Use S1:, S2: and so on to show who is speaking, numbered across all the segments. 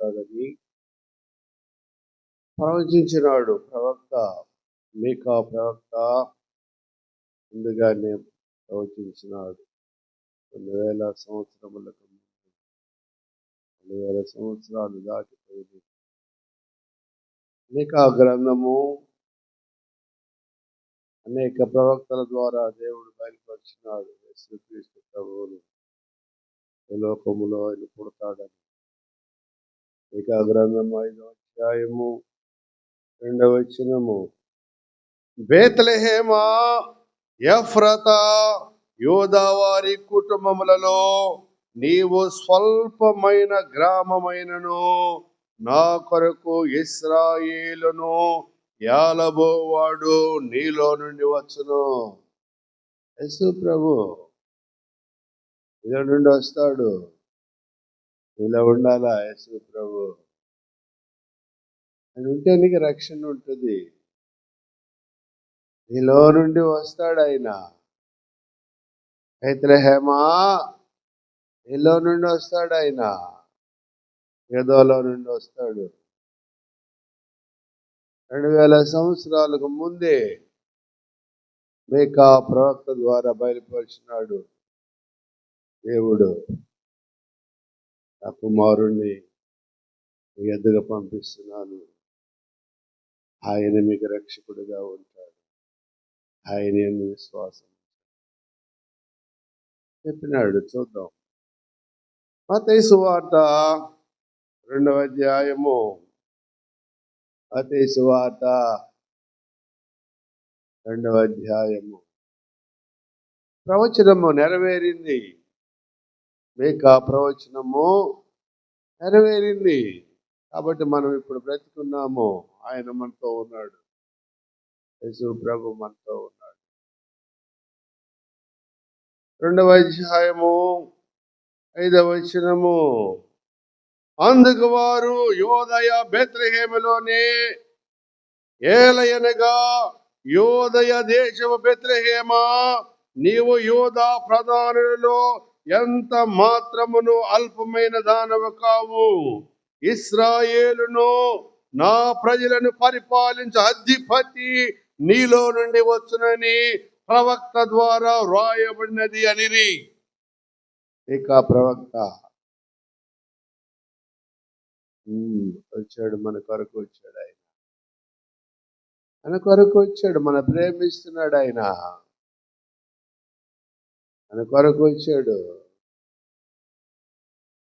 S1: వస్తాడని ప్రవచించినాడు ప్రవక్త. మీకా ప్రవక్త ముందుగానే ప్రవచించినాడు. 2000 సంవత్సరములకు ముందు, 2000 సంవత్సరాలు దాటిపోయింది. మీకా గ్రంథము అనేక ప్రవక్తల ద్వారా దేవుడు బయలుపరిచినాడు. యేసుక్రీస్తు ప్రభువును ఈ లోకములో ఆయన పుడతాడని. మీకా గ్రంథము 5వ అధ్యాయము 2వ వచనము. బేత్లెహేమా ఎఫ్రతా యూదావారి కుటుంబములలో నీవు స్వల్పమైన గ్రామమైనను నా కొరకు ఇశ్రాయేలును యాలబోవాడు నీలో నుండి వచ్చును. యేసు ప్రభు నీలో నుండి వస్తాడు. నీలో ఉండాలా యేసు ప్రభు? ఆయన ఉంటే నీకు రక్షణ ఉంటుంది. నీలో నుండి వస్తాడు ఆయన. బేత్లెహేమా నీలో నుండి వస్తాడు ఆయన. యూదాలో నుండి వస్తాడు. 2000 సంవత్సరాలకు ముందే మీకా ప్రవక్త ద్వారా బయలుపరిచినాడు. దేవుడు నా కుమారుణ్ణి మీ ఎద్దుగా పంపిస్తున్నాను, ఆయన మీకు రక్షకుడిగా ఉంటాడు, ఆయన యందు విశ్వాసం చెప్పినాడు. చూద్దాం. మత్తయి సువార్త 2వ అధ్యాయము. మత్తయి సువార్త 2వ అధ్యాయము. ప్రవచనము నెరవేరింది. మీకా ప్రవచనము నెరవేరింది. కాబట్టి మనం ఇప్పుడు బ్రతికున్నాము. ఆయన మనతో ఉన్నాడు. యేసు ప్రభు మనతో ఉన్నాడు. 2వ అధ్యాయము 5వ వచనము. అందుకు వారు యోదయ బేత్లెహేములోనే ఏలయనగా యోదయ దేశము బేత్లెహేమా నీవు యోదా ప్రధానులలో ఎంత మాత్రమును అల్పమైన దానవు కావు. ఇశ్రాయేలును నా ప్రజలను పరిపాలించు అధిపతి నీలో నుండి వచ్చునని ప్రవక్త ద్వారా వ్రాయబడినది అనిరి. ఇక ప్రవక్త వచ్చాడు, మన కొరకు వచ్చాడు. ఆయన మన కొరకు వచ్చాడు. మన ప్రేమిస్తున్నాడు ఆయన. మన కొరకు వచ్చాడు.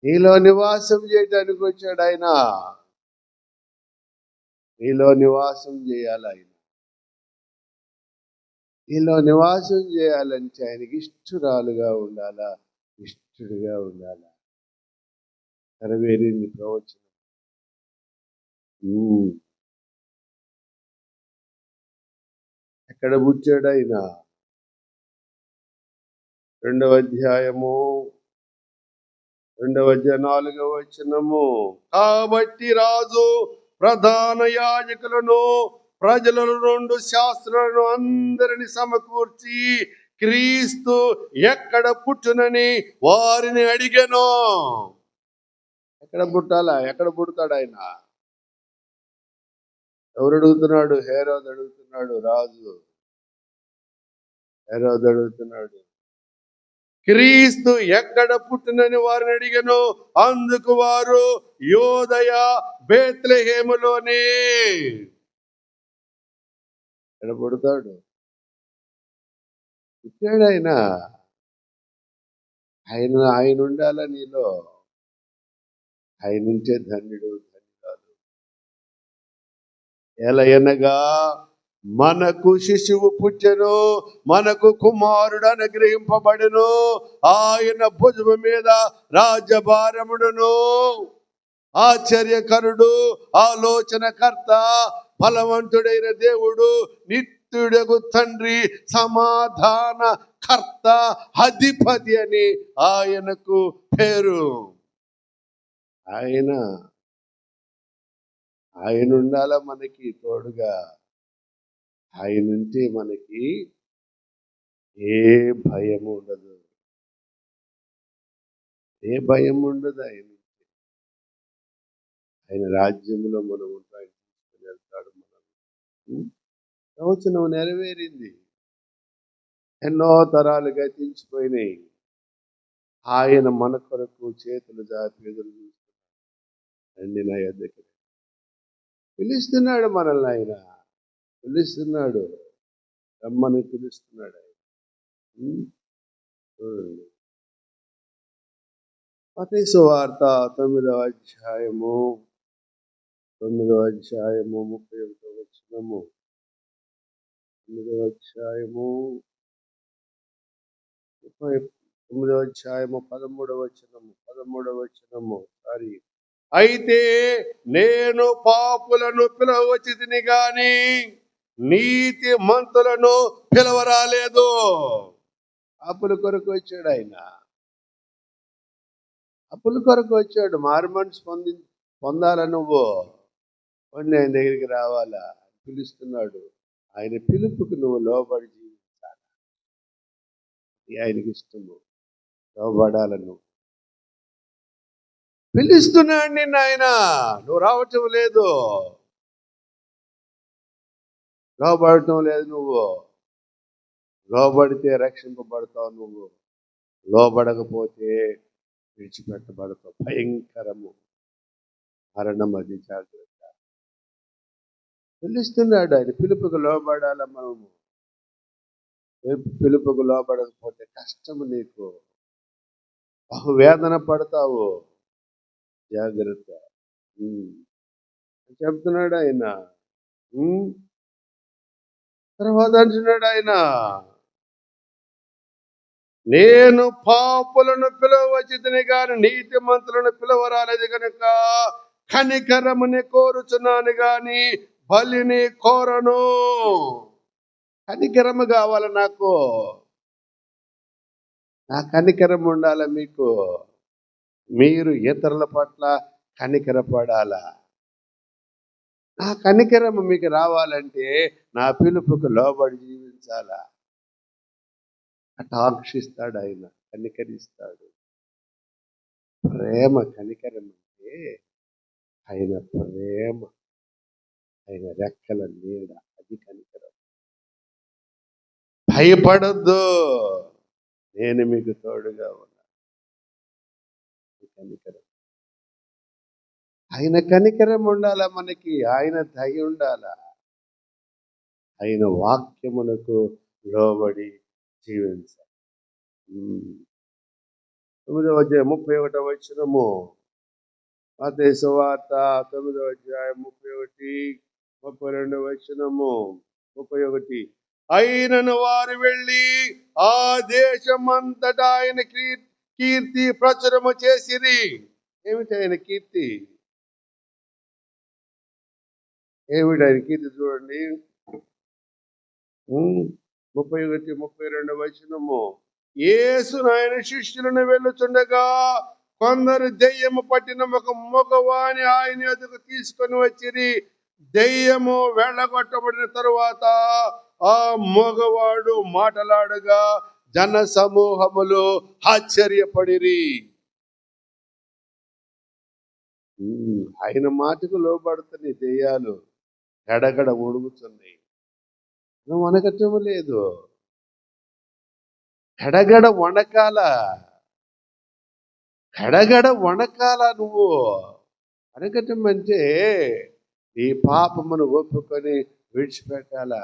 S1: నీలో నివాసం చేయడానికి వచ్చాడు ఆయన. నీలో నివాసం చేయాలి ఆయన. నీలో నివాసం చేయాలంటే ఆయనకి ఇష్టరాలుగా ఉండాలా, ఇష్టడుగా ఉండాలా. నెరవేరింది ప్రవచనం. ఎక్కడ పుట్టాడు ఆయన? 2వ అధ్యాయము 4వ వచనము. కాబట్టి రాజు ప్రధాన యాజకులను ప్రజలను 2 శాస్త్రులను అందరిని సమకూర్చి క్రీస్తు ఎక్కడ పుట్టునని వారిని అడిగాను. ఎక్కడ పుట్టాలా? ఎక్కడ పుడతాడు ఆయన? ఎవరు అడుగుతున్నాడు? హేరోదు అడుగుతున్నాడు. రాజు హేరోదు అడుగుతున్నాడు. క్రీస్తు ఎక్కడ పుట్టునని వారిని అడిగాను. అందుకు వారు యోదయ బేత్లెహేములోనే. ఎక్కడ పుడతాడు? పుట్టాడు ఆయన. ఆయన ఉండాలా నీలో. ఆయన ఉంటే ధన్యుడు, ధన్యురాలు. ఎలయనగా మనకు శిశువు పుట్టెను, మనకు కుమారుడు అనుగ్రహింపబడును, ఆయన భుజము మీద రాజ్యభారముడును. ఆశ్చర్యకరుడు, ఆలోచనకర్త, బలవంతుడైన దేవుడు, నిత్యుడగు తండ్రి, సమాధాన కర్త, అధిపతి అని ఆయనకు పేరు. ఆయన ఉండాలా మనకి తోడుగా. ఆయన ఉంటే మనకి ఏ భయం ఉండదు. ఏ భయం ఉండదు. ఆయన ఆయన రాజ్యంలో మనం ఉంటాం, ఆయన తీసుకుని వెళ్తాడు మనం. ప్రవచనం నెరవేరింది. ఎన్నో తరాలు గతించిపోయినాయి. ఆయన మన కొరకు చేతులు జాపి ఎదురు చూస్తున్నాడు. నా యొద్దకి పిలుస్తున్నాడు మనల్ని. ఆయన పిలుస్తున్నాడు, రమ్మని పిలుస్తున్నాడు ఆయన. చూడండి, మత్తయి సువార్త 9వ అధ్యాయము 31వ వచనము. 9వ అధ్యాయము 13వ వచనము. సారీ. అయితే నేను పాపులను పిలవచ్చితిని గాని నీతి మంతులను పిలవరాలేదు. పాపుల కొరకు వచ్చాడు ఆయన. అప్పుల కొరకు వచ్చాడు. మారు మనసు పొందాల నువ్వు కొన్ని ఆయన దగ్గరికి రావాలా పిలుస్తున్నాడు. ఆయన పిలుపుకు నువ్వు లోబడి జీవించాలి. ఆయనకి ఇష్టము, లోబడాలను. పిలుస్తున్నాడు నిన్ను ఆయన, నువ్వు రావటం లేదు, లోబడటం లేదు. నువ్వు లోబడితే రక్షింపబడతావు, నువ్వు లోబడకపోతే విడిచిపెట్టబడతావు. భయంకరము, మరణం, అది జాగ్రత్త. పిలుస్తున్నాడు ఆయన. పిలుపుకు లోబడాల మనము. పిలుపుకు లోబడకపోతే కష్టము, నీకు బహువేదన పడతావు. జాగ్రత్త చెప్తున్నాడు ఆయన. తర్వాత అంటున్నాడు ఆయన, నేను పాపులను పిలవచ్చితిని గాని నీతి మంతులను పిలవరాలేదు కనుక కనికరముని కోరుచున్నాను గాని బలిని కోరను. కనికరము కావాలి నాకు. నా కనికరం ఉండాలి మీకు. మీరు ఇతరుల పట్ల కనికరపడాలా. నా కనికరము మీకు రావాలంటే నా పిలుపుకు లోబడి జీవించాలా. కటాక్షిస్తాడు ఆయన, కనికరిస్తాడు. ప్రేమ, కనికరం అంటే ఆయన ప్రేమ, ఆయన రెక్కల నీడ, అది కనికరం. భయపడొద్దు, నేను మీకు తోడుగా ఉన్నా. కనికరం, ఆయన కనికరం ఉండాలా మనకి. ఆయన దయ ఉండాలా. ఆయన వాక్యమునకు లోబడి జీవించాలి. 9వ అధ్యాయం 31వ వచనము. మత్తయి సువార్త 9వ అధ్యాయం 32వ వచనము. 31. అయినను వారు వెళ్ళి ఆ దేశమంతటా ఆయన కీర్తి ప్రచురము చేసిరి. ఏమిటి ఆయన కీర్తి? ఏమిటి ఆయన కీర్తి? చూడండి, 31, 32వ వచనము. యేసును ఆయన శిష్యులను వెళ్ళుచుండగా కొందరు దెయ్యము పట్టిన ఒక మగవాని ఆయన ఎదుగు తీసుకొని వచ్చిరి. దెయ్యము వెళ్ళగొట్టబడిన తరువాత ఆ మగవాడు మాటలాడగా జన సమూహములు ఆశ్చర్యపడిరి. ఆయన మాటకు లోబడుతున్నాయి దెయ్యాలు, గడగడ ఒడుగుతున్నాయి. నువ్వు వనకటం లేదు, గడగడ వణకాల, గడగడ వణకాల. నువ్వు వనకటం అంటే ఈ పాపమును ఒప్పుకొని విడిచిపెట్టాలా.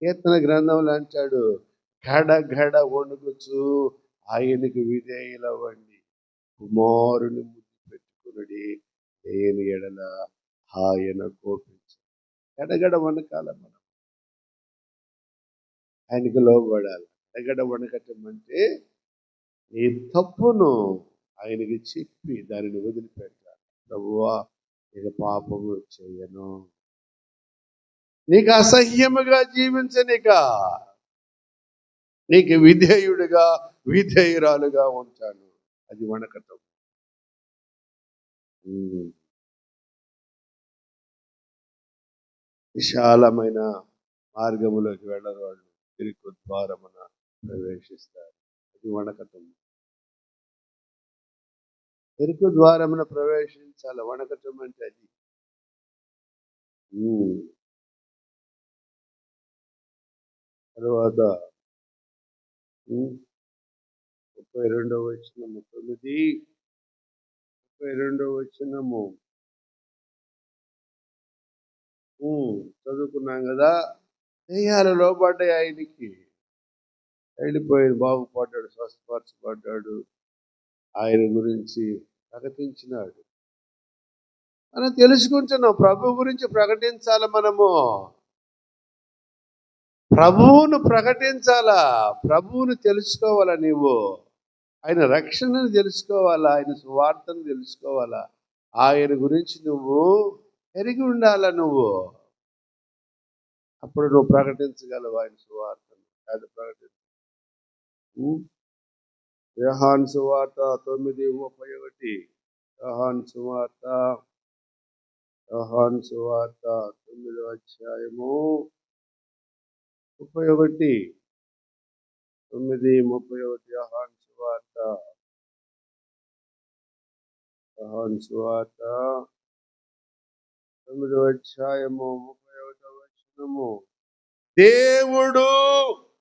S1: కీర్తన గ్రంథంలో అంటాడు, గడగడ వణుకుచు ఆయనకి విధేయులవ్వండి, కుమారుని ముద్దు పెట్టుకునుడి, దేని ఎడల ఆయన కోపించు. గడగడ వణకాల మనం, ఆయనకి లోబడాలి. గడగడ వణకటం అంటే నీ తప్పును ఆయనకి చెప్పి దానిని వదిలిపెట్టాలి. ప్రభువా, ఇక పాపము చేయను, నీకు అసహ్యముగా జీవించనిక, నీకు విధేయుడిగా విధేయురాలుగా ఉంటాను. అది వణకటం. విశాలమైన మార్గములోకి వెళ్ళరు వాళ్ళు, ఇరుకు ద్వారమున ప్రవేశిస్తారు. అది వణకటం. ఇరుకు ద్వారమున ప్రవేశించాలి. వణకటం అంటే అది. తర్వాత 32వ వచనము 32వ వచనము చదువుకున్నాం కదా. దెయ్యాలు లోబడ్డాయి ఆయనకి. వెళ్ళిపోయి బాగుపడ్డాడు, స్వస్థపరచబడ్డాడు. ఆయన గురించి ప్రకటించినాడు. మనం తెలుసుకుంటున్నాం. ప్రభు గురించి ప్రకటించాలి. మనము ప్రభువును ప్రకటించాలా, ప్రభువును తెలుసుకోవాలా. నీవు ఆయన రక్షణను తెలుసుకోవాలా, ఆయన సువార్తను తెలుసుకోవాలా, ఆయన గురించి నువ్వు ఎరిగి ఉండాలా. నువ్వు అప్పుడు నువ్వు ప్రకటించగలవు ఆయన సువార్తను. అది ప్రకటించు. యోహాను సువార్త 9:31. యోహాను సువార్త 9వ అధ్యాయము 31. 9:31. యోహాను సువార్త 9వ అధ్యాయము 31వ వచనము. దేవుడు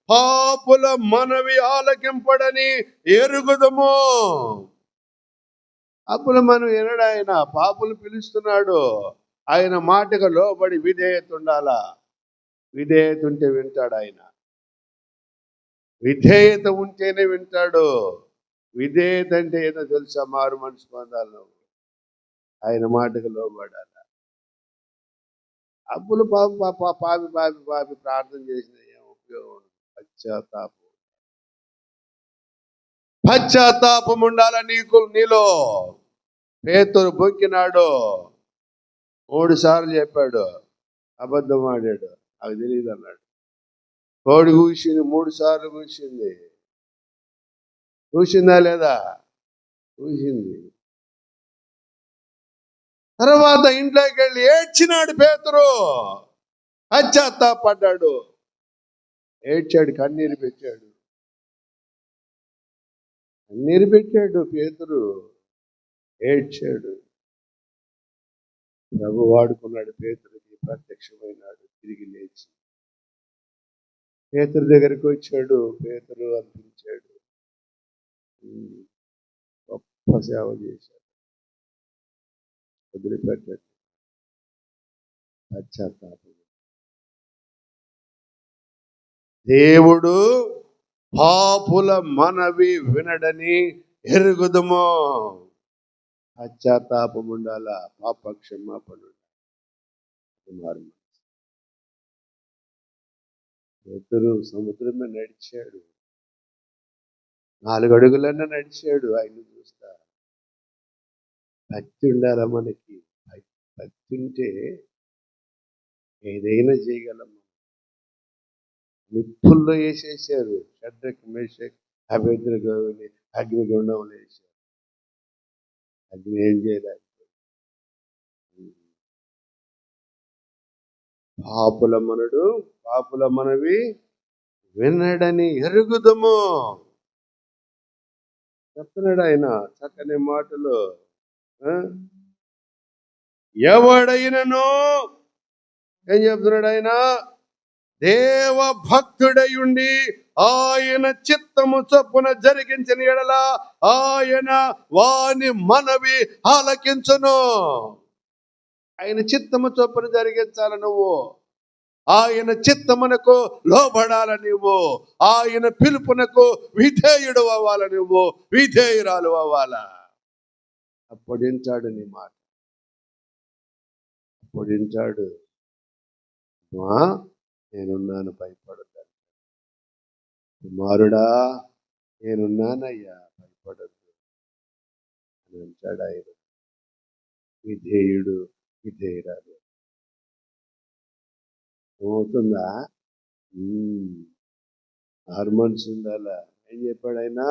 S1: పాపుల మనవి ఆలకింపడని ఎరుగుదము. పాపుల మనవి వినడు ఆయన. పాపులు పిలుస్తున్నాడు. ఆయన మాటకు లోబడి విధేయత ఉండాలా. విధేయత ఉంటే వింటాడు ఆయన. విధేయత ఉంటేనే వింటాడు. విధేయత అంటే ఏదో తెలుసా? మారు మనసు పొందాలి. ఆయన మాటకు లోబడాల. అప్పులు పాపి ప్రార్థన చేసిన ఏం ఉపయోగం? పశ్చాత్తాపం ఉండాల నీలో. పేతురు బొక్కినాడు, 3 సార్లు చెప్పాడు, అబద్ధం ఆడాడు, నాకు తెలియదు అన్నాడు. కోడి కూసింది, 3 సార్లు కూసింది. కూసిందా లేదా? కూసింది. తర్వాత ఇంట్లోకి వెళ్ళి ఏడ్చినాడు పేతురు. పశ్చాత్తాపడ్డాడు, ఏడ్చాడు, కన్నీరు పెట్టాడు. పేతురు ఏడ్చాడు. ప్రభు వాడుకున్నాడు. పేతురుకి ప్రత్యక్షమైనాడు. తిరిగి లేచి పేతురు దగ్గరికి వచ్చాడు. పేతురు అనిపించాడు. గొప్ప సేవ చేశాడు. వదిలిపెట్టాడు. పశ్చాత్తాపం. దేవుడు పాపుల మనవి వినడని ఎరుగుదము. పశ్చాత్తాపం ఉండాలా. పాప క్షమాపణ. పేతురు సముద్రమే నడిచాడు. 4 అడుగులన్నా నడిచాడు. ఆయన చూస్తా. భక్తి ఉండాలా మనకి. భక్తి ఉంటే ఏదైనా చేయగలం. నిప్పుల్లో వేసేసారు. షడ్రక్, మేషక్, అబేద్నెగోని అగ్నిగుండంలో వేశారు. అగ్ని ఏం చేయలేదు. పాపుల మనవి వినడని ఎరుగుదము చెప్తున్నాడు ఆయన. చక్కని మాటలు. ఎవడైనను ఏం చెప్తున్నాడు ఆయన? దేవ భక్తుడై ఉండి ఆయన చిత్తము చొప్పున జరిగించిన ఎడల ఆయన వాని మనవి ఆలకించును. ఆయన చిత్తము చొప్పున జరిగించాల నువ్వు. ఆయన చిత్తమునకు లోబడాల నువ్వు. ఆయన పిలుపునకు విధేయుడు అవ్వాల నువ్వు. విధేయురాలు అవ్వాలా. అప్పుడు వింటాడు నీ మాట. అప్పుడు వింటాడు. నేనున్నాను, భయపడద్దు. కుమారుడా, నేనున్నానయ్యా, భయపడద్దు అని అంటాడు ఆయన. విధేయుడు, విధేయురాలు. అవుతుందా? హార్మోన్స్ ఉండాలా. ఏం చెప్పాడు ఆయన?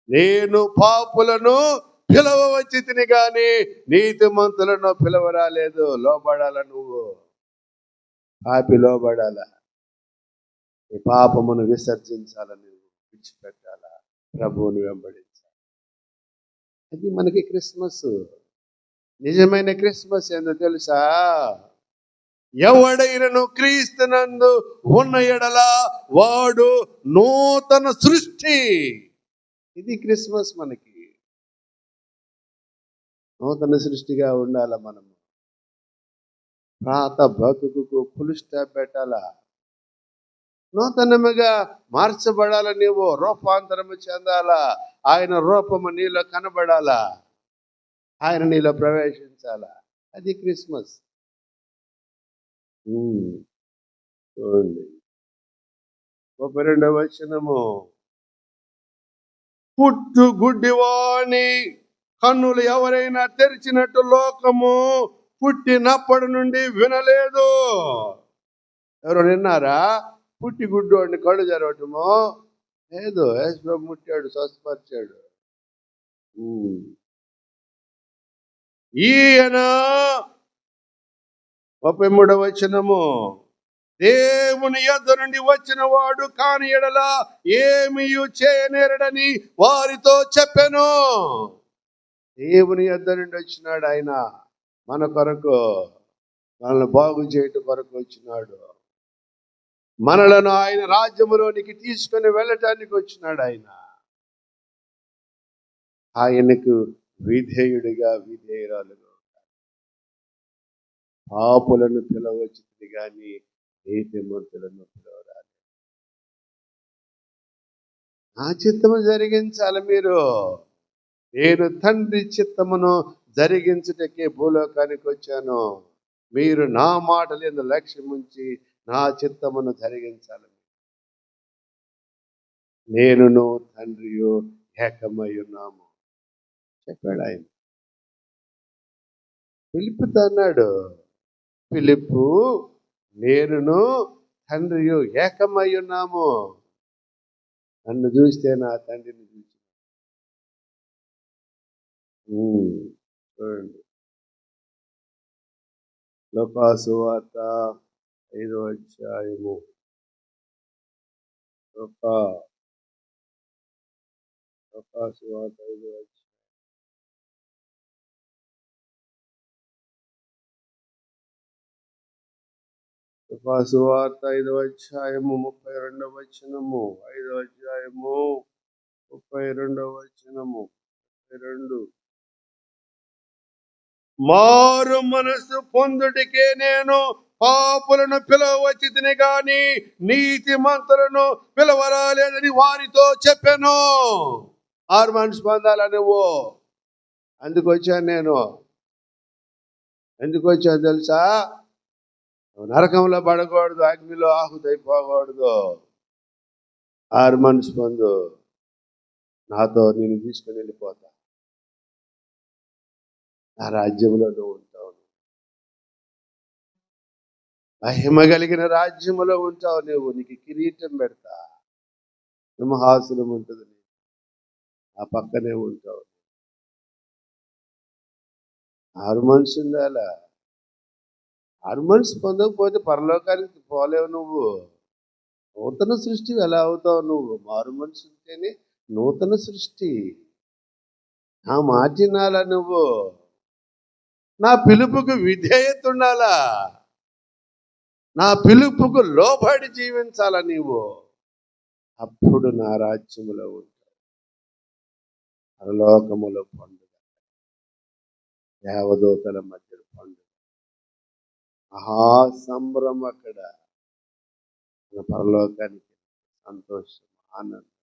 S1: నేను పాపులను పిలవవచ్చి తిని గాని నీతిమంతులను పిలవరాలేదు. లోబడాల నువ్వు. పాపి లోబడాలా. ఈ పాపమును విసర్జించాలని విడిచిపెట్టాలా. ప్రభువుని వెంబడించాలి. అది మనకి క్రిస్మస్. నిజమైన క్రిస్మస్ ఏందో తెలుసా? ఎవడైనను క్రీస్తునందు ఉన్న ఎడల వాడు నూతన సృష్టి. ఇది క్రిస్మస్ మనకి. నూతన సృష్టిగా ఉండాల మనము. ప్రాత బతుకుకు ఫుల్ స్టాప్ పెట్టాలా. నూతనముగా మార్చబడాల, నీవు రూపాంతరము చెందాలా. ఆయన రూపము నీలో కనబడాలా, ఆయన నీలో ప్రవేశించాలా. అది క్రిస్మస్. చూడండి 32వ వచనము. పుట్టు గుడ్డివాని కన్నులు ఎవరైనా తెరిచినట్టు లోకము పుట్టినప్పటి నుండి వినలేదు. ఎవరు విన్నారా? పుట్టి గుడ్డోడిని కళ్ళు జరగటము లేదు. యేసుప్రభు ముట్టాడు, స్వస్థపరిచాడు. ఈయన 33వ వచనము. దేవుని యొద్ద నుండి వచ్చిన వాడు కాని ఎడల ఏమీ చేయనేరడని వారితో చెప్పెను. దేవుని యొద్ద నుండి వచ్చినాడు ఆయన మన కొరకు, మనల్ని బాగు చేయటం కొరకు వచ్చినాడు. మనలను ఆయన రాజ్యములోనికి తీసుకొని వెళ్ళటానికి వచ్చినాడు. ఆయనకు విధేయుడిగా విధేయురాలుగా పాపులను పిలవచ్చింది కానీ నీతిమంతులను పిలవరాలి. నా చిత్తము జరిగించాలి మీరు. నేను తండ్రి చిత్తమును జరిగించుటకే భూలోకానికి వచ్చాను. మీరు నా మాటలు లక్ష్యం ఉంచి నా చిత్తమును జరిగించాలి. నేనును తండ్రియు ఏకమై ఉన్నాము చెప్పాడు ఆయన. ఫిలిప్పుతో అన్నాడు, ఫిలిప్పు, నేనును తండ్రియు ఏకమై ఉన్నాము. నన్ను చూస్తే నా తండ్రిని చూసి. చూడండి లోకాసు వార్త 5వ అధ్యాయము. లోకాసు వార్త 5వ అధ్యాయం. లోకాసు వార్త 5వ అధ్యాయము 32వ వచనము. 5వ అధ్యాయము 32వ వచనము. 32. మారు మనసు పొందుటికే నేను పాపులను పిలవచ్చితిని గాని నీతిమంతులను పిలవరాలేదని వారితో చెప్పాను. మారు మనసు పొందాల నువ్వు. అందుకు వచ్చాను నేను. ఎందుకు వచ్చాను తెలుసా? నరకంలో పడకూడదు, అగ్నిలో ఆహుతైపోకూడదు. మారు మనసు పొందు, నాతో నేను తీసుకుని వెళ్ళిపోతా. నా రాజ్యంలో నువ్వు ఉంటావు. మహిమ కలిగిన రాజ్యములో ఉంటావు నువ్వు. నీకు కిరీటం పెడతా, సింహాసనం ఉంటుంది, ఆ పక్కనే ఉంటావు. ఆరు మనసు ఉండాలా. ఆరు మనసు పొందకపోతే పరలోకానికి పోలేవు నువ్వు. నూతన సృష్టి ఎలా అవుతావు నువ్వు? మారు మనసు ఉంటేనే నూతన సృష్టి. నా మాటినాలా నువ్వు. నా పిలుపుకు విధేయత ఉండాలా. నా పిలుపుకు లోబడి జీవించాలా నీవు. అప్పుడు నా రాజ్యములో ఉంటావు. పరలోకములో పండుగ, దేవదూతల మధ్య పండుగ, మహాసంభ్రమం. అక్కడ పరలోకానికి సంతోషం, ఆనందం,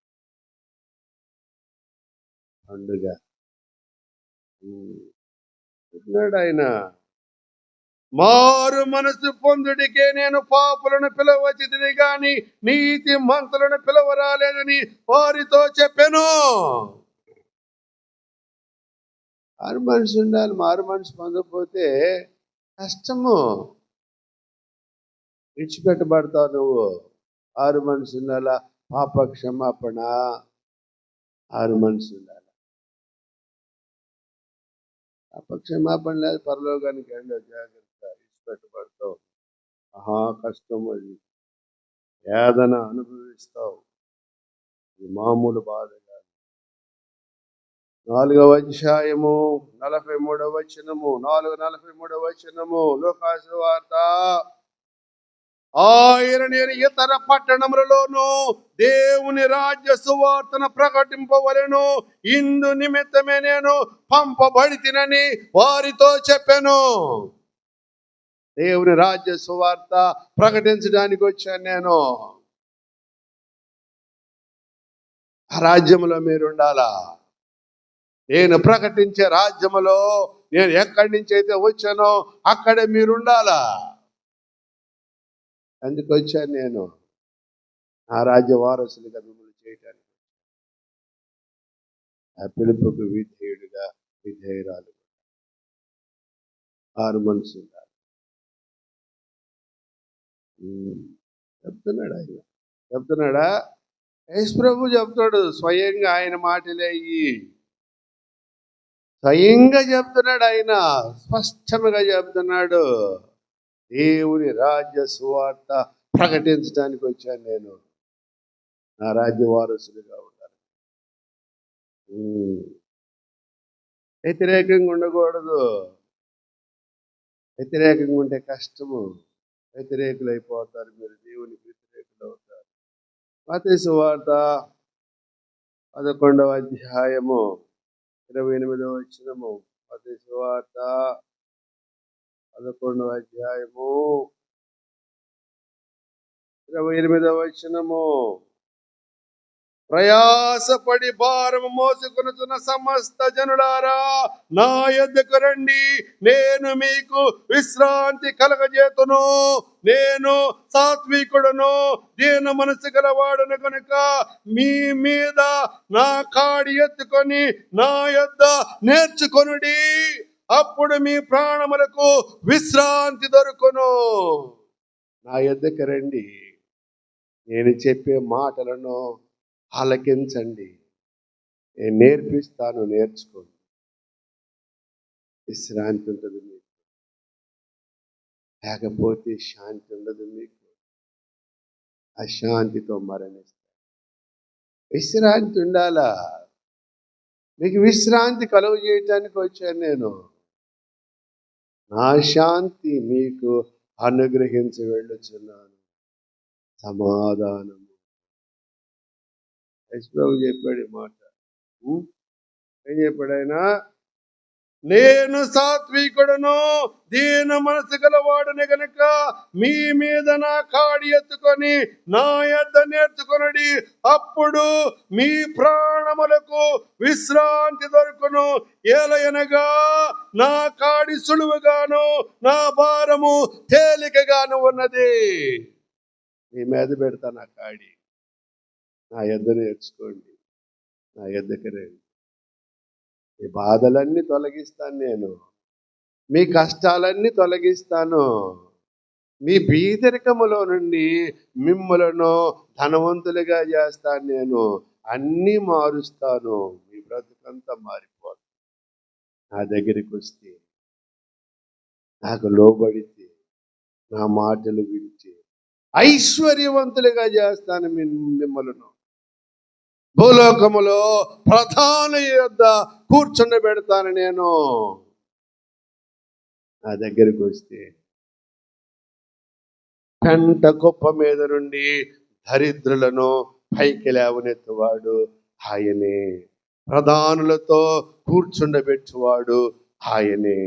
S1: పండుగ. ఆయన మారు మనసు పొందుడికే నేను పాపులను పిలవచ్చితిని గాని నీతి మంతులను పిలవరాలేదని వారితో చెప్పాను. మారు మనసు ఉండాలి. మారు మనసు పొందకపోతే కష్టము, విడిచిపెట్టబడతావు నువ్వు. ఆరు మనసు ఉండాలా. పాప క్షమాపణ, ఆరు మనసు ఉండాలి. పాప క్షమాపణ లేదు, పరలోకానికి వెళ్ళే జాగ్రత్త, విడిచిపెట్టబడతావు. మహా కష్టం అది. వేదన అనుభవిస్తావు. ఇది మామూలు బాధ కాదు. 4వ అధ్యాయము 43వ వచనము, 4:43 వచనము, లూకాసు వార్త. ఆయన నేను ఇతర పట్టణములలోను దేవుని రాజ్య సువార్తను ప్రకటింపవలెను, ఇందు నిమిత్తమే నేను పంపబడితినని వారితో చెప్పాను. దేవుని రాజ్య సువార్త ప్రకటించడానికి వచ్చాను నేను. ఆ రాజ్యములో మీరుండాలా. నేను ప్రకటించే రాజ్యములో నేను ఎక్కడి నుంచి అయితే వచ్చానో అక్కడే మీరుండాలా. అందుకు వచ్చాను నేను, ఆ రాజ్య వారసులుగా మిమ్మల్ని చేయటానికి. ఆ పిలుపుకు విధేయుడిగా, విధేయురాలు 6 మనసు ఉండాలి. చెప్తున్నాడా? యేసు ప్రభు చెప్తాడు స్వయంగా, ఆయన మాటలే స్వయంగా చెప్తున్నాడు. ఆయన స్పష్టంగా చెప్తున్నాడు, దేవుని రాజ్య సువార్త ప్రకటించడానికి వచ్చాను నేను, నా రాజ్య వారసులుగా ఉండాలి. వ్యతిరేకంగా ఉండకూడదు. వ్యతిరేకంగా ఉంటే కష్టము. వ్యతిరేకులు అయిపోతారు మీరు, దేవునికి వ్యతిరేకులు అవుతారు. మత్తయి సువార్త 11వ అధ్యాయము 28వ వచనము. మత్తయి సువార్త 11వ అధ్యాయము 28వ వచనము. ప్రయాసపడి భారము మోసుకొనుచున్న సమస్త జనులారా, నా యొద్దకు రండి, నేను మీకు విశ్రాంతి కలగజేతును. నేను సాత్వికుడును, దీన మనసు గలవాడును కనుక మీ మీద నా కాడి ఎత్తుకొని నా యొద్ద నేర్చుకొనుడి, అప్పుడు మీ ప్రాణములకు విశ్రాంతి దొరుకును. నా యొద్దకు రండి, నేను చెప్పే మాటలను ఆలకించండి, నేను నేర్పిస్తాను, నేర్చుకోండి. విశ్రాంతి ఉంటుంది మీకు, లేకపోతే శాంతి ఉండదు మీకు. అశాంతితో మరణిస్తారు. విశ్రాంతి ఉండాలా. మీకు విశ్రాంతి కలుగు చేయటానికి వచ్చాను నేను. నా శాంతి మీకు అనుగ్రహించి వెళ్ళుచున్నాను, సమాధానము. యెషుప్రభు చెప్పాడు ఈ మాట. ఏం చెప్పాడు ఆయన? నేను సాత్వికుడును, దీన మనసు గలవాడుని గనుక మీ మీద నా కాడి ఎత్తుకొని నా యొద్ద నేర్చుకొనుడి, అప్పుడు మీ ప్రాణములకు విశ్రాంతి దొరుకును. ఏలయనగా నా కాడి సులువుగాను నా భారము తేలికగాను ఉన్నది. మీ మీద పెడతా నా కాడి, నా యొద్ద నేర్చుకోండి, నా యొద్దకు రండి. మీ బాధలన్నీ తొలగిస్తాను నేను, మీ కష్టాలన్నీ తొలగిస్తాను, మీ బీదరికములో నుండి మిమ్మలను ధనవంతులుగా చేస్తాను నేను, అన్నీ మారుస్తాను, మీ బ్రతుకంతా మారిపోతుంది. నా దగ్గరికి వస్తే, నాకు లోబడితే, నా మాటలు విడిచి ఐశ్వర్యవంతులుగా చేస్తాను మిమ్మలను. భూలోకములో ప్రధాన యొద్ద కూర్చుండబెడతాను నేను. నా దగ్గరికి వస్తే పెంట కుప్ప మీద నుండి దరిద్రులను పైకి లేవనెత్తువాడు ఆయనే. ప్రధానులతో కూర్చుండబెట్టువాడు ఆయనే.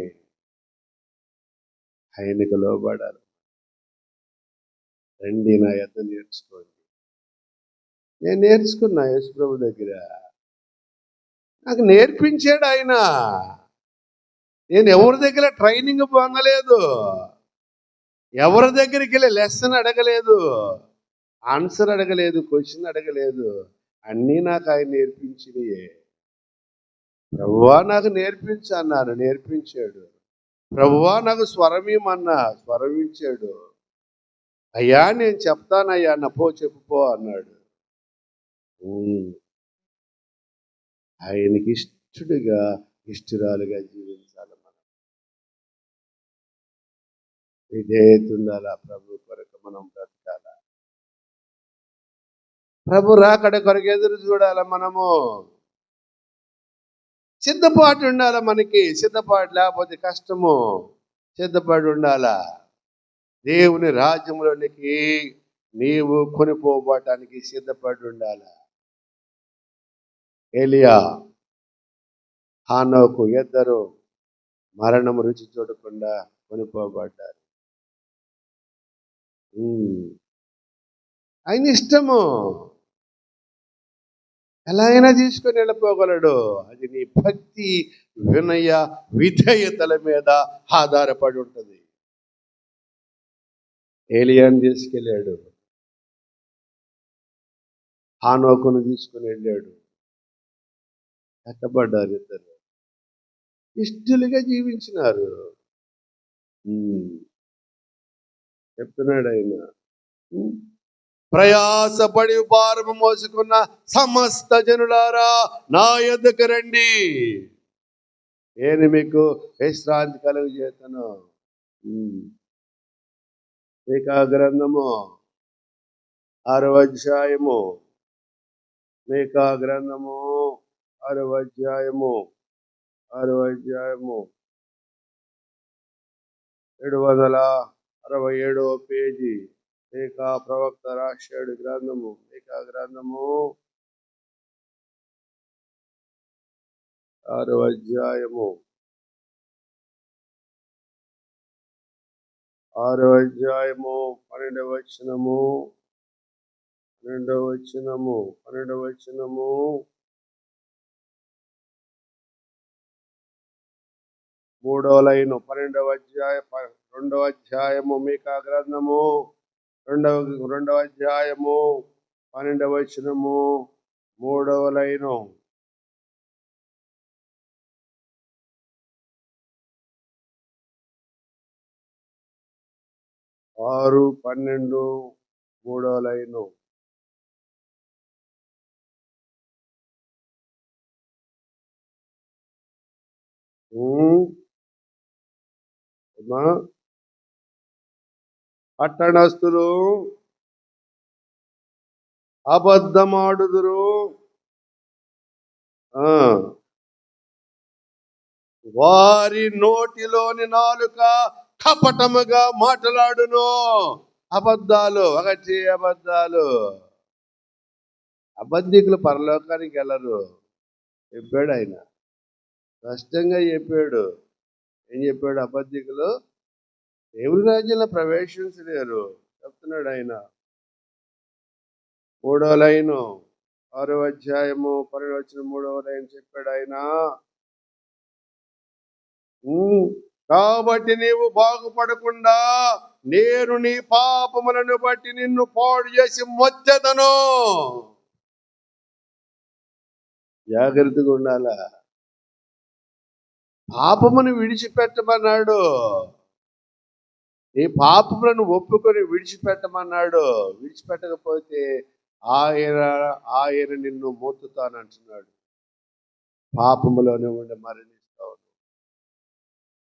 S1: ఆయనకు లోబడాలి. రండి, నా యొద్ద నేర్చుకోండి. నేను నేర్చుకున్నా యేసుప్రభు దగ్గర, నాకు నేర్పించాడు ఆయన. నేను ఎవరి దగ్గర ట్రైనింగ్ పొందలేదు, ఎవరి దగ్గరికి వెళ్ళి లెసన్ అడగలేదు, ఆన్సర్ అడగలేదు, క్వశ్చన్ అడగలేదు. అన్నీ నాకు ఆయన నేర్పించినయే. ప్రభువా నాకు నేర్పించు అన్నారు, నేర్పించాడు. ప్రభువా నాకు స్వరమేమన్నా, స్వరమించాడు. అయ్యా నేను చెప్తానయ్యా, నపో చెప్పుపో అన్నాడు. ఆయనకి ఇష్టడుగా, ఇష్టరాలుగా జీవించాలి మనం. విధేయత ఉండాలా. ప్రభు కొరకు మనం బ్రతకాలా. ప్రభు రాకడ కొరకు ఎదురు చూడాలా మనము. సిద్ధపాటు ఉండాలా మనకి. సిద్ధపాటు లేకపోతే కష్టము. సిద్ధపాటు ఉండాలా. దేవుని రాజ్యంలోనికి నీవు కొనిపోవటానికి సిద్ధపడి ఉండాలా. ఏలియా, హానోకు ఇద్దరు మరణము రుచి చూడకుండా కొనిపోబడ్డారు. ఆయన ఇష్టము, ఎలా అయినా తీసుకొని వెళ్ళిపోగలడు. అది నీ భక్తి, వినయ, విధేయతల మీద ఆధారపడి ఉంటుంది. ఏలియాను తీసుకెళ్ళాడు, హానోకును తీసుకుని వెళ్ళాడు. కట్టబడ్డారు ఇద్దరు, ఇష్టలుగా జీవించినారు. చెప్తున్నాడు ఆయన, ప్రయాసపడి భారము మోసుకున్న సమస్త జనులారా నా యొద్దకు రండి, నేను మీకు విశ్రాంతి కలుగజేస్తాను. మీకా గ్రంథము 6వ అధ్యాయము, మీకా గ్రంథము 6వ అధ్యాయము 767వ పేజీ. మీకా ప్రవక్త రాశాడు గ్రంథము, మీకా గ్రంథము 6వ అధ్యాయము 12వ వచనము 3వ లైను, 2వ అధ్యాయము మీకా గ్రంథము 2వ అధ్యాయము 12వ వచనము 3వ లైను. ఆరు 12 3వ లైను. పట్టణస్థులు అబద్ధమాడుదురు, వారి నోటిలోని నాలుక కపటముగా మాట్లాడును. అబద్ధాలు, ఒకటి అబద్ధాలు. అబద్ధికులు పరలోకానికి వెళ్ళరు చెప్పాడు ఆయన, స్పష్టంగా చెప్పాడు. ఏం చెప్పాడు? అబద్ధికులు దేవుని రాజ్యంలో ప్రవేశించలేరు చెప్తున్నాడు ఆయన. 3వ లైను, 6వ అధ్యాయము 12వ వచనం 3వ లైన్ చెప్పాడు ఆయన. కాబట్టి నీవు బాగుపడకుండా నేను నీ పాపములను బట్టి నిన్ను పాడు చేసి మొత్తెదను. జాగ్రత్తగా ఉండాలా. పాపమును విడిచిపెట్టమన్నాడు, నీ పాపములను ఒప్పుకొని విడిచిపెట్టమన్నాడు. విడిచిపెట్టకపోతే ఆయన నిన్ను మోతుతానంటున్నాడు. పాపములోనే ఉండి మరణిస్తావు.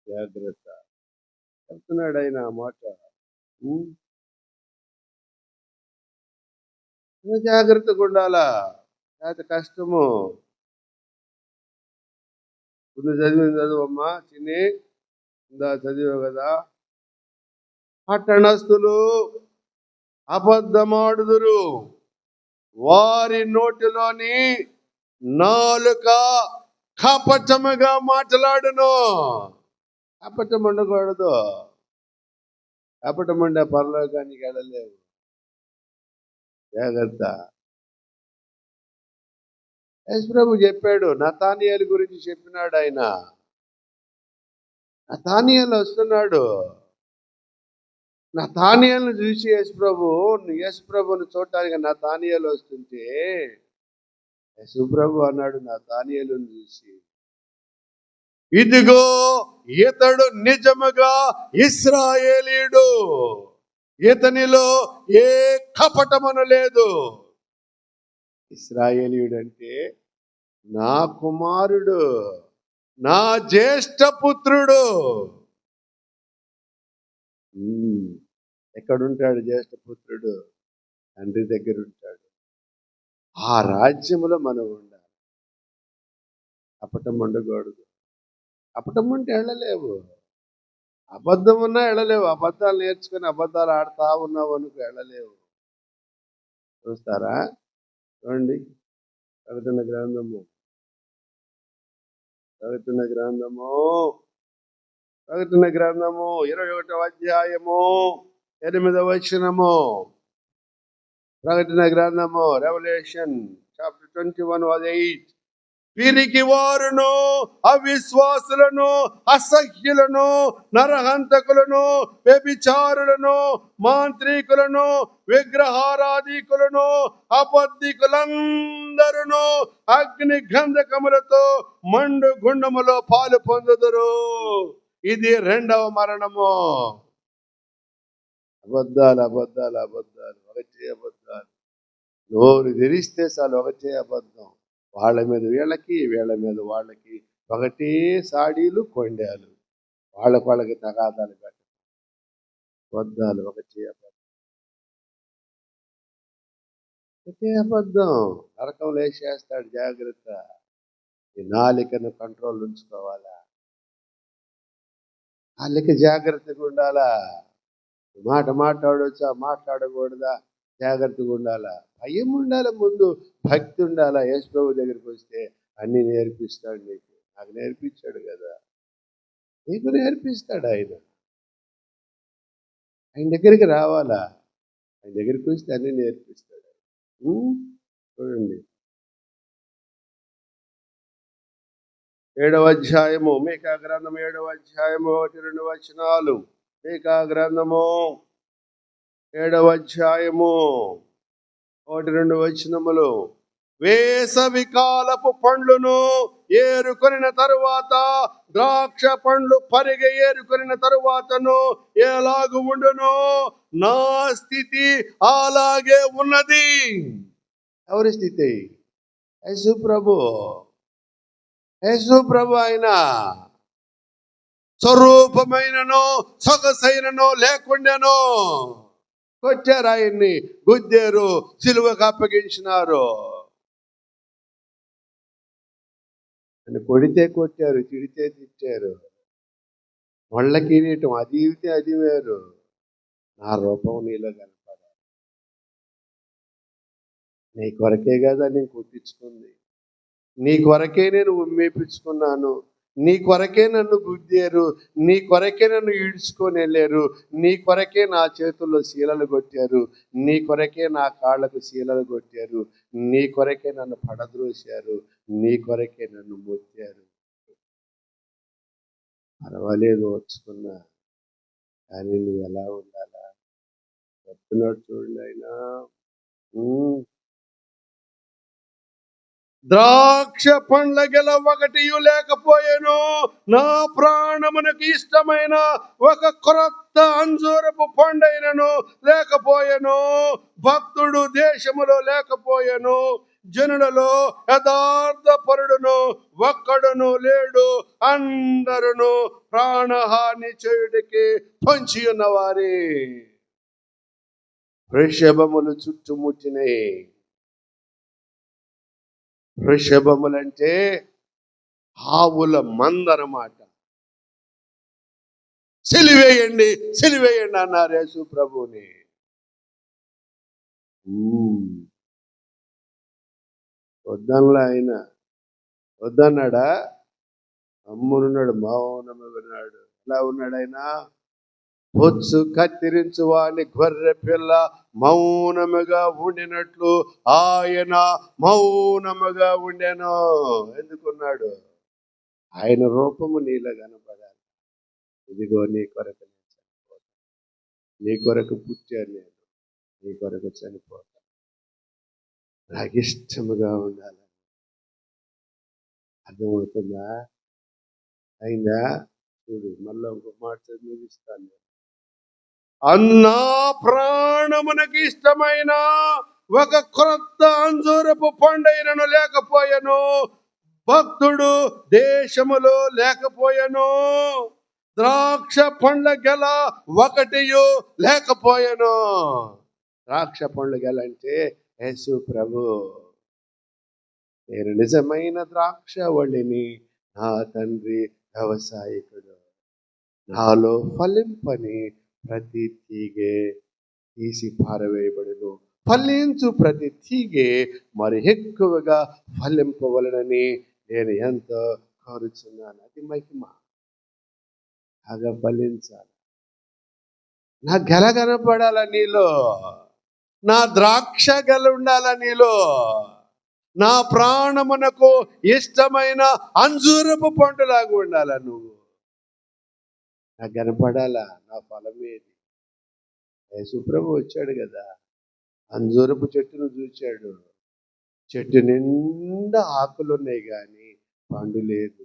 S1: జాగ్రత్త చెప్తున్నాడు ఆయన మాట. జాగ్రత్తగా ఉండాలా, లేకపోతే కష్టము. ముందు చదివమ్మా చిన్ని, ఇందా చదివావు కదా. పట్టణస్థులు అబద్ధమాడుదురు, వారి నోటిలోని నాలుక కపటముగా మాట్లాడును. కపటం ఉండకూడదు. కపటం ఉండే పరలోకానికి వెళ్ళలేవు. జాగ్రత్త. యేసుప్రభు చెప్పాడు, నతానియేలు గురించి చెప్పినాడు ఆయన. నతానియేలు వస్తున్నాడు. నతానియేలును చూసి యేసుప్రభుని చూడటానికి నతానియేలు వస్తుంటే యేసుప్రభు అన్నాడు నతానియేలును చూసి, ఇదిగో ఇతడు నిజముగా ఇశ్రాయేలీయుడు, ఇతనిలో ఏ కపటమును లేదు. ఇశ్రాయేలీయుడు అంటే నా కుమారుడు, నా జ్యేష్ఠ పుత్రుడు. ఎక్కడుంటాడు జ్యేష్ఠ పుత్రుడు? తండ్రి దగ్గర ఉంటాడు. ఆ రాజ్యములో మనం ఉండాలి. అప్పటం ఉండకూడదు. అప్పటం ఉంటే వెళ్ళలేవు. అబద్ధం ఉన్నా వెళ్ళలేవు. అబద్ధాలు నేర్చుకుని అబద్ధాలు ఆడుతా ఉన్నావు అనుకో వెళ్ళలేవు. చూస్తారా? చూడండి, ప్రకటన గ్రంథము 21వ అధ్యాయము 8వ వచనము. ప్రకటన గ్రంథము, రెవల్యూషన్ చాప్టర్ 21:8. వీరికి వారును, అవిశ్వాసులను, అసహ్యులను, నరహంతకులను, వ్యభిచారులను, మాంత్రికులను, విగ్రహారాధికులను, అబద్ధికులందరూ అగ్ని గంధకములతో మండు గుండములో పాలు పొందుదురు. ఇది రెండవ మరణము. అబద్ధాలు అబద్ధాలు అబద్ధాలు, ఒకటే అబద్ధాలు. నోరు తెరిస్తే చాలు ఒకటే అబద్ధం. వాళ్ళ మీద వీళ్ళకి, వీళ్ళ మీద వాళ్ళకి ఒకటే సాడీలు, కొండాలు. వాళ్ళకి తగాదాలు పెట్ట అబద్ధాలు, ఒకటే అబద్ధం. నరకం లేచేస్తాడు. జాగ్రత్త. ఈ నాలికను కంట్రోల్ ఉంచుకోవాలా? నాలిక జాగ్రత్తగా ఉండాలా? మాట మాట్లాడవచ్చా, మాట్లాడకూడదా, జాగ్రత్తగా ఉండాలా? భయం ఉండాలి, ముందు భక్తి ఉండాలా. యేసు ప్రభు దగ్గరికి వస్తే అన్నీ నేర్పిస్తాడు. నాకు నేర్పించాడు కదా, నీకు నేర్పిస్తాడు ఆయన. ఆయన దగ్గరికి రావాలా? ఆయన దగ్గరికి వస్తే అన్నీ నేర్పిస్తాడు. చూడండి, 7వ అధ్యాయము, మీకా గ్రంథము 7వ అధ్యాయము 1-2 వచనాలు. మీకా గ్రంథము 7వ అధ్యాయము 1-2 వచనములు. వేసవి కాలపు పండ్లును ఏరుకొనిన తరువాత, ద్రాక్ష పండ్లు పరిగె ఏరుకొనిన తరువాతను ఎలాగు ఉండును, నా స్థితి అలాగే ఉన్నది. ఎవరి స్థితి? యేసు ప్రభు. యేసు ప్రభు ఆయన స్వరూపమైనను సొగసైనను లేకుండాను. కొట్టారు ఆయన్ని, గుద్దారు, సిలువకు అప్పగించినారు. అని కొడితే కొట్టారు, తిడితే తిట్టారు. మళ్ళ కిరీటం, అది ఇవితే అది వేరు. నా రూపం నీలో కనపడాలి. నీ కొరకే కదా నేను కుట్టించుకుంది, నీ కొరకే నేను ఉమ్మేపించుకున్నాను, నీ కొరకే నన్ను గుద్దారు, నీ కొరకే నన్ను ఈడ్చుకొని వెళ్ళారు, నీ కొరకే నా చేతుల్లో శీలలు కొట్టారు, నీ కొరకే నా కాళ్ళకు శీలలు కొట్టారు, నీ కొరకే నన్ను పడద్రోశారు, నీ కొరకే నన్ను మొత్తారు. పర్వాలేదు, వచ్చుకున్నా. కానీ నువ్వు ఎలా ఉండాలా చెప్తున్నాడు. చూడండి, ఆయన ద్రాక్ష పండ్ల గెల ఒకటి లేకపోయాను, నా ప్రాణమునకు ఇష్టమైన ఒక క్రొత్త అంజూరపు పండైనను లేకపోయాను. భక్తుడు దేశములో లేకపోయాను, జనులలో యథార్థపరుడును ఒక్కడును లేడు, అందరును ప్రాణహాని చేయుడికి పొంచి ఉన్నవారే. వృషభములు చుట్టుముట్టినాయి. వృషభములంటే ఆవుల మందనమాట. సిలివేయండి, సిలివేయండి అన్నారు యేసు ప్రభుని. వద్దనలా ఆయన. వద్దన్నాడా? అమ్మునున్నాడు, మౌనము విన్నాడు. ఎలా ఉన్నాడు ఆయన? బొచ్చు కత్తిరించు వాని గొర్రె పిల్ల మౌనముగా ఉండినట్లు ఆయన మౌనముగా ఉండెను. ఎందుకున్నాడు? ఆయన రూపము నీలో కనపడాలి. ఇదిగో నీ కొరకు నేను చనిపోతాను, నీ కొరకు పుట్టాను నేను, నీ కొరకు చనిపోతాను, నాకు ఇష్టముగా ఉండాలి. అర్థమవుతుందా? అయిందా? చూడు, మళ్ళీ ఇంకొక మాట చదివిస్తాను. అన్నా ప్రాణమునకు ఇష్టమైన ఒక క్రొత్త అంజూరపు పండైనను లేకపోయాను, భక్తుడు దేశములో లేకపోయాను, ద్రాక్ష పండ్ల గెల ఒకటియు లేకపోయాను. ద్రాక్ష పండ్ల గెల అంటే యేసు ప్రభు. నేను నిజమైన ద్రాక్షవల్లిని, నా తండ్రి వ్యవసాయకుడు. నాలో ఫలింపని ప్రతి తీగె తీసి పారవేయబడును. ఫలించు ప్రతి తీగె మరి ఎక్కువగా ఫలింపవలనని నేను ఎంతో కోరుచున్నాను. అది మహిమ. బాగా ఫలించాలి. నా గెల కనపడాల నీలో, నా ద్రాక్ష గెల ఉండాల నీలో, నా ప్రాణమునకు ఇష్టమైన అంజూరపు పండులాగా ఉండాల నువ్వు. నాకు కనపడాలా నా ఫలమేది. యేసుప్రభు వచ్చాడు కదా, అంజూరపు చెట్టును చూచాడు. చెట్టు నిండా ఆకులు ఉన్నాయి కానీ పండు లేదు.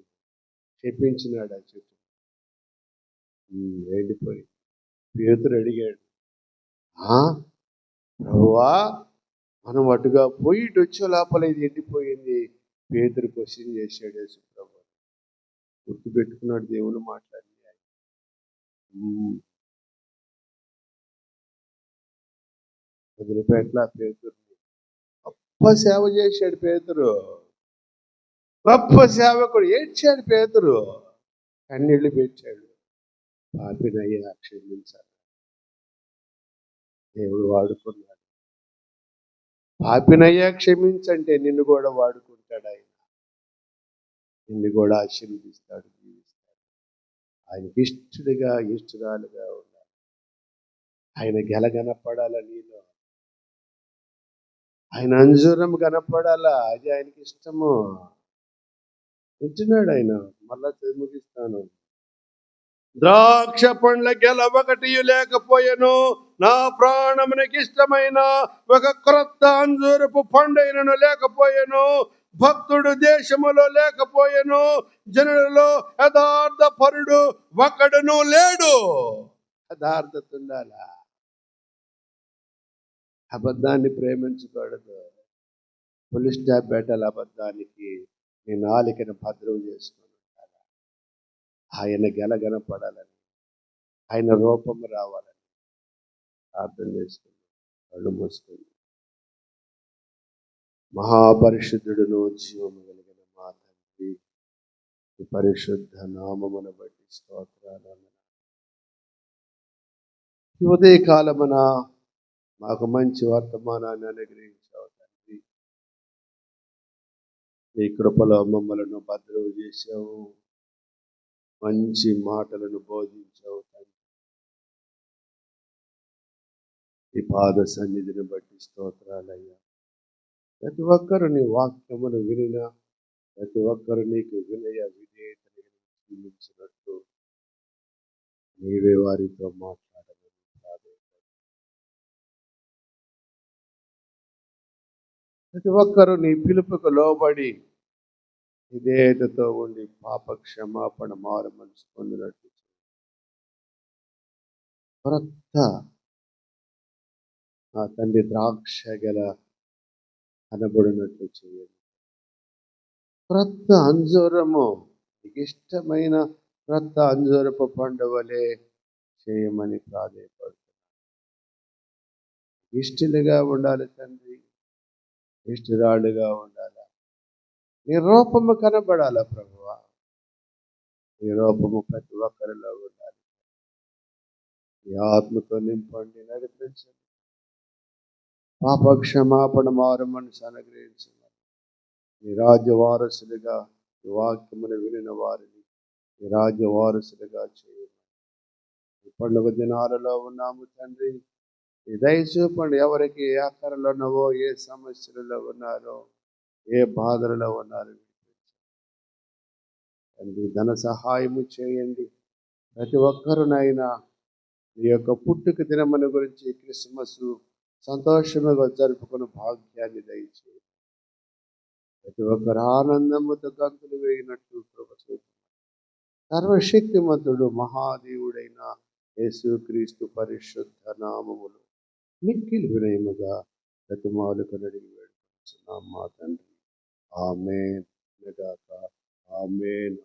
S1: చెప్పించినాడు ఆ చెట్టు, ఎండిపోయి. పేతురు అడిగాడు, ప్రభువా మనం అటుగా పోయి ఇటు వచ్చే లోపల ఇది ఎండిపోయింది. పేతురు క్వశ్చన్ చేశాడు యేసుప్రభు. గుర్తు పెట్టుకున్నాడు దేవుని మాట్లాడి. వదిలిపెట్ల పేతురు. గొప్ప సేవ చేశాడు పేతురు, గొప్ప సేవకుడు. ఏడ్చాడు పేతురు, కన్నీళ్లు పెట్టాడు. పాపినయ్యా క్షమించాలి. దేవుడు వాడుకున్నాడు. పాపినయ్యా క్షమించంటే నిన్ను కూడా వాడుకుంటాడు ఆయన. నిన్ను కూడా ఆశీర్వదిస్తాడు, జీవిస్తాడు. ఆయనకి ఇష్టడుగా ఇష్టరాలుగా ఉండాలి. ఆయన గెల కనపడాలా నీలో, ఆయన అంజూరం కనపడాలా, అది ఆయనకి ఇష్టము. వింటున్నాడు ఆయన. మళ్ళా ముగిస్తాను. ద్రాక్ష పండ్ల గెల ఒకటి లేకపోయెను, నా ప్రాణమునికి ఇష్టమైన ఒక క్రొత్త అంజూరపు పండైనను లేకపోయెను. భక్తుడు దేశములో లేకపోయెను, జనులలో యథార్థ పరుడు ఒకడును లేడు. యథార్థత ఉండాలా. అబద్ధాన్ని ప్రేమించకూడదు. పోలీస్ స్టాప్ పెట్టాలి అబద్ధానికి. నీ నాలికను భద్రం చేసుకుని ఉండాలి. ఆయన గెల కనపడాలని, ఆయన రూపం రావాలని ప్రార్థన చేసుకుని కళ్ళు మూసుకుని. మహాపరిశుద్ధుడును జీవము కలిగిన మా తండ్రి, ఈ పరిశుద్ధ నామమును బట్టి స్తోత్రాలు. ఈ ఉదయకాలమున మాకు మంచి వర్తమానాన్ని అనుగ్రహించావు తండ్రి. ఈ కృపలో మమ్మలను భద్రం చేసావు, మంచి మాటలను బోధించావు తండ్రి. ఈ పాద సన్నిధిని బట్టి స్తోత్రాలయ్యా. ప్రతి ఒక్కరు నీ వాక్యమును వినిన ప్రతి ఒక్కరు నీకు వినయ విధేయతను జీవించినట్టు నీవే వారితో మాట్లాడమని ప్రతి ఒక్కరు నీ పిలుపుకు లోబడి విధేయతతో ఉండి పాప క్షమాపణ మారు మనసు పొందినట్టు క్రొత్త నా తండ్రి ద్రాక్ష గల కనబడినట్లు చేయండి. క్రొత్త అంజూరము, నీకు ఇష్టమైన క్రొత్త అంజూరపు పండు వలె చేయమని ప్రాధేయపడుతున్నాను. ఇష్టలుగా ఉండాలి తండ్రి, ఇష్టరాళ్ళుగా ఉండాలి. నీ రూపము కనబడాలా ప్రభువా. నీ రూపము ప్రతి ఒక్కరిలో ఉండాలి. నీ ఆత్మతో నింపండి, నడిపించండి. పాప క్షమాపణ మారు మనసు అనుగ్రహించండి. నీ రాజ్య వారసులుగా, ఈ వాక్యమును వినిన వారిని ఈ రాజ్య వారసులుగా చేయండి. ఈ పండుగ దినాలలో ఉన్నాము తండ్రి. ఈ దయచూపండి. ఎవరికి ఏ ఆకారంలో ఉన్నావో, ఏ సమస్యలలో ఉన్నారో, ఏ బాధలలో ఉన్నారో తండ్రి ధన సహాయము చేయండి. ప్రతి ఒక్కరునైనా ఈ యొక్క పుట్టుక దినమును గురించి క్రిస్మస్ సంతోషముగా జరుపుకున్న భాగ్యాన్ని దయచేయండి. ప్రతి ఒక్కరు ఆనందముతో గంతులు వేయినట్టు కృప చూపండి. సర్వశక్తిమంతుడు మహాదేవుడైన యేసుక్రీస్తు పరిశుద్ధ నామములు మిక్కిలి వినయముగా ప్రతిమాలకు నడిగి వేడుకొనుచున్నాం మా తండ్రి. ఆమేన్. ఆమేన్.